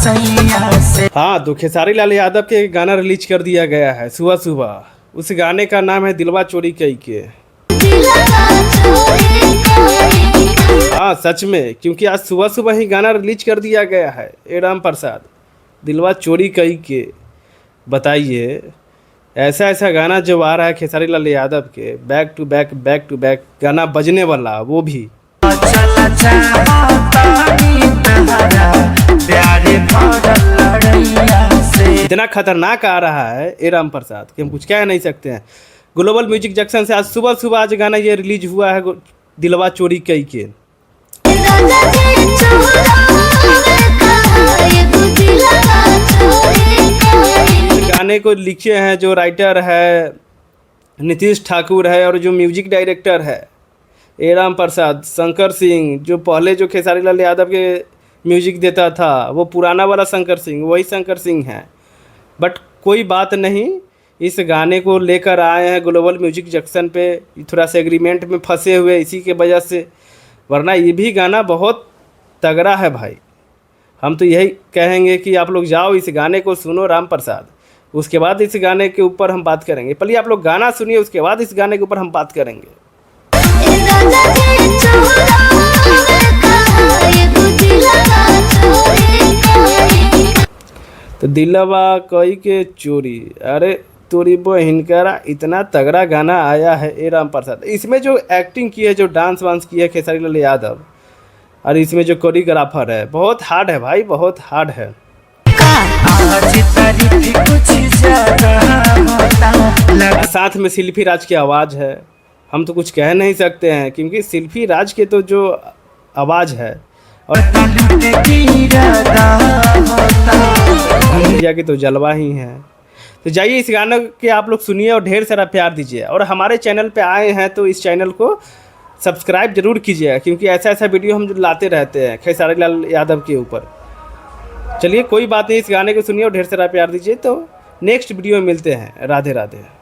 हाँ, तो खेसारी लाल यादव के गाना रिलीज कर दिया गया है सुबह सुबह। उस गाने का नाम है दिलवा चोरी कई के। हाँ सच में, क्योंकि आज सुबह सुबह ही गाना रिलीज कर दिया गया है। ए राम प्रसाद, दिलवा चोरी कई के। बताइए, ऐसा ऐसा गाना जो आ रहा है खेसारी लाल यादव के, बैक टू बैक गाना बजने वाला, वो भी इतना खतरनाक आ रहा है ए राम प्रसाद कि हम कुछ कह नहीं सकते हैं। ग्लोबल म्यूजिक जंक्शन से आज सुबह आज गाना ये रिलीज हुआ है, दिलवा चोरी कई के। गाने को लिखे हैं जो राइटर है नीतीश ठाकुर है, और जो म्यूजिक डायरेक्टर है ए राम प्रसाद, शंकर सिंह, जो पहले जो खेसारी लाल यादव के म्यूजिक देता था वो पुराना वाला शंकर सिंह, वही शंकर सिंह है। बट कोई बात नहीं, इस गाने को लेकर आए हैं ग्लोबल म्यूजिक जंक्शन पे। थोड़ा सा एग्रीमेंट में फंसे हुए इसी के वजह से, वरना ये भी गाना बहुत तगड़ा है भाई। हम तो यही कहेंगे कि आप लोग जाओ इस गाने को सुनो राम प्रसाद, उसके बाद इस गाने के ऊपर हम बात करेंगे। पहले आप लोग गाना सुनिए, उसके बाद इस गाने के ऊपर हम बात करेंगे। तो दिलवा कई के चोरी, अरे तोरी बहिन करा, इतना तगड़ा गाना आया है ए राम प्रसाद। इसमें जो एक्टिंग की है, जो डांस वांस की है खेसारी लाल यादव, और इसमें जो कोरियोग्राफर है, बहुत हार्ड है भाई, बहुत हार्ड है। साथ में शिल्पी राज की आवाज़ है, हम तो कुछ कह नहीं सकते हैं, क्योंकि शिल्पी राज के तो जो आवाज़ है और इंडिया की तो जलवा ही है। तो जाइए इस गाने के आप लोग सुनिए और ढेर सारा प्यार दीजिए। और हमारे चैनल पे आए हैं तो इस चैनल को सब्सक्राइब जरूर कीजिएगा, क्योंकि ऐसा ऐसा वीडियो हम लाते रहते हैं खेसारी लाल यादव के ऊपर। चलिए कोई बात नहीं, इस गाने को सुनिए और ढेर सारा प्यार दीजिए। तो नेक्स्ट वीडियो में मिलते हैं। राधे राधे।